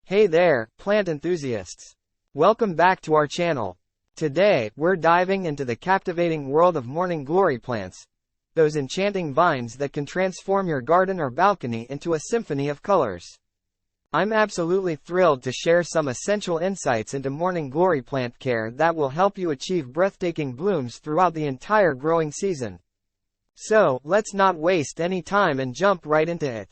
Hey there, plant enthusiasts. Welcome back to our channel. Today, we're diving into the captivating world of morning glory plants, those enchanting vines that can transform your garden or balcony into a symphony of colors. I'm absolutely thrilled to share some essential insights into morning glory plant care that will help you achieve breathtaking blooms throughout the entire growing season. So, let's not waste any time and jump right into it.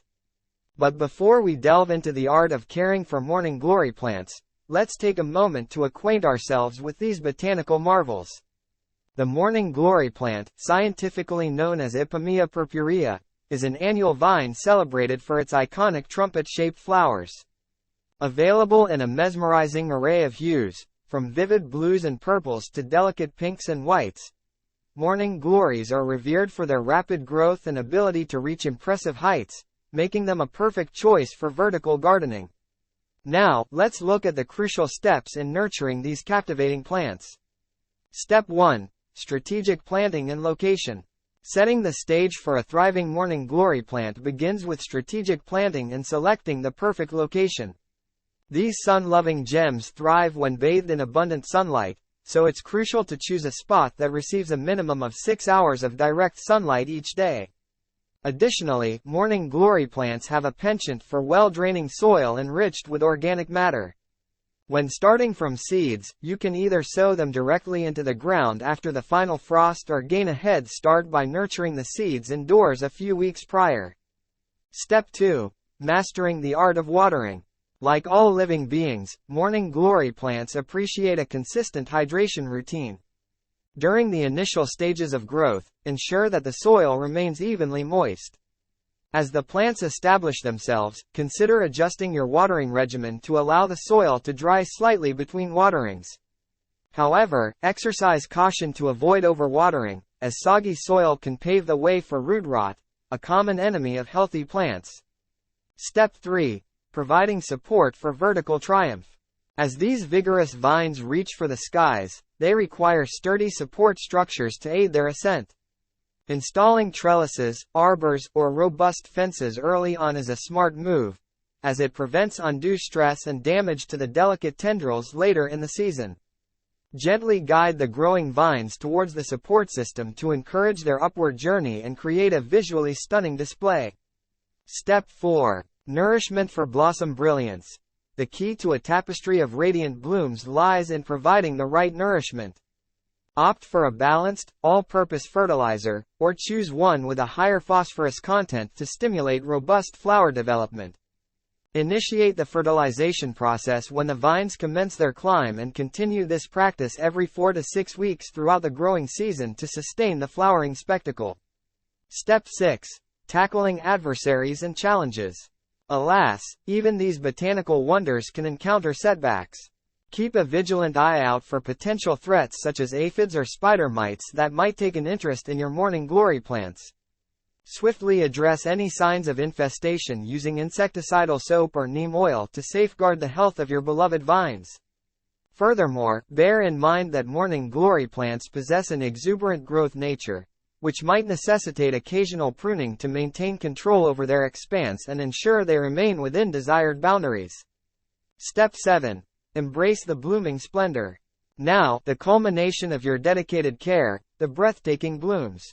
But before we delve into the art of caring for morning glory plants, let's take a moment to acquaint ourselves with these botanical marvels. The morning glory plant, scientifically known as Ipomoea purpurea, is an annual vine celebrated for its iconic trumpet-shaped flowers. Available in a mesmerizing array of hues, from vivid blues and purples to delicate pinks and whites, morning glories are revered for their rapid growth and ability to reach impressive heights, making them a perfect choice for vertical gardening. Now, let's look at the crucial steps in nurturing these captivating plants. Step 1. Strategic planting and location. Setting the stage for a thriving morning glory plant begins with strategic planting and selecting the perfect location. These sun-loving gems thrive when bathed in abundant sunlight, so it's crucial to choose a spot that receives a minimum of 6 hours of direct sunlight each day. Additionally, morning glory plants have a penchant for well-draining soil enriched with organic matter. When starting from seeds, you can either sow them directly into the ground after the final frost or gain a head start by nurturing the seeds indoors a few weeks prior. Step 2. Mastering the art of watering. Like all living beings, morning glory plants appreciate a consistent hydration routine. During the initial stages of growth, ensure that the soil remains evenly moist. As the plants establish themselves, consider adjusting your watering regimen to allow the soil to dry slightly between waterings. However, exercise caution to avoid overwatering, as soggy soil can pave the way for root rot, a common enemy of healthy plants. Step 3. Providing support for vertical triumph. As these vigorous vines reach for the skies, they require sturdy support structures to aid their ascent. Installing trellises, arbors, or robust fences early on is a smart move, as it prevents undue stress and damage to the delicate tendrils later in the season. Gently guide the growing vines towards the support system to encourage their upward journey and create a visually stunning display. Step 4. Nourishment for blossom brilliance. The key to a tapestry of radiant blooms lies in providing the right nourishment. Opt for a balanced, all-purpose fertilizer, or choose one with a higher phosphorus content to stimulate robust flower development. Initiate the fertilization process when the vines commence their climb and continue this practice every 4 to 6 weeks throughout the growing season to sustain the flowering spectacle. Step 6. Tackling adversaries and challenges. Alas, even these botanical wonders can encounter setbacks. Keep a vigilant eye out for potential threats such as aphids or spider mites that might take an interest in your morning glory plants. Swiftly address any signs of infestation using insecticidal soap or neem oil to safeguard the health of your beloved vines. Furthermore, bear in mind that morning glory plants possess an exuberant growth nature, which might necessitate occasional pruning to maintain control over their expanse and ensure they remain within desired boundaries. Step 7. Embrace the blooming splendor. Now, the culmination of your dedicated care, the breathtaking blooms.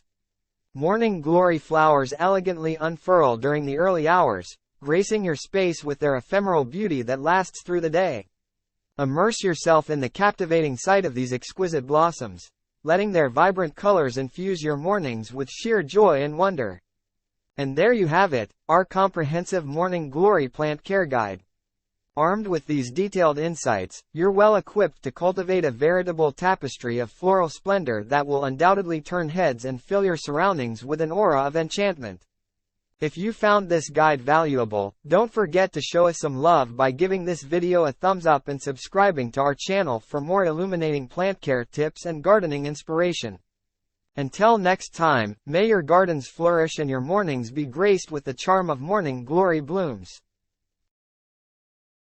Morning glory flowers elegantly unfurl during the early hours, gracing your space with their ephemeral beauty that lasts through the day. Immerse yourself in the captivating sight of these exquisite blossoms, letting their vibrant colors infuse your mornings with sheer joy and wonder. And there you have it, our comprehensive morning glory plant care guide. Armed with these detailed insights, you're well equipped to cultivate a veritable tapestry of floral splendor that will undoubtedly turn heads and fill your surroundings with an aura of enchantment. If you found this guide valuable, don't forget to show us some love by giving this video a thumbs up and subscribing to our channel for more illuminating plant care tips and gardening inspiration. Until next time, may your gardens flourish and your mornings be graced with the charm of morning glory blooms.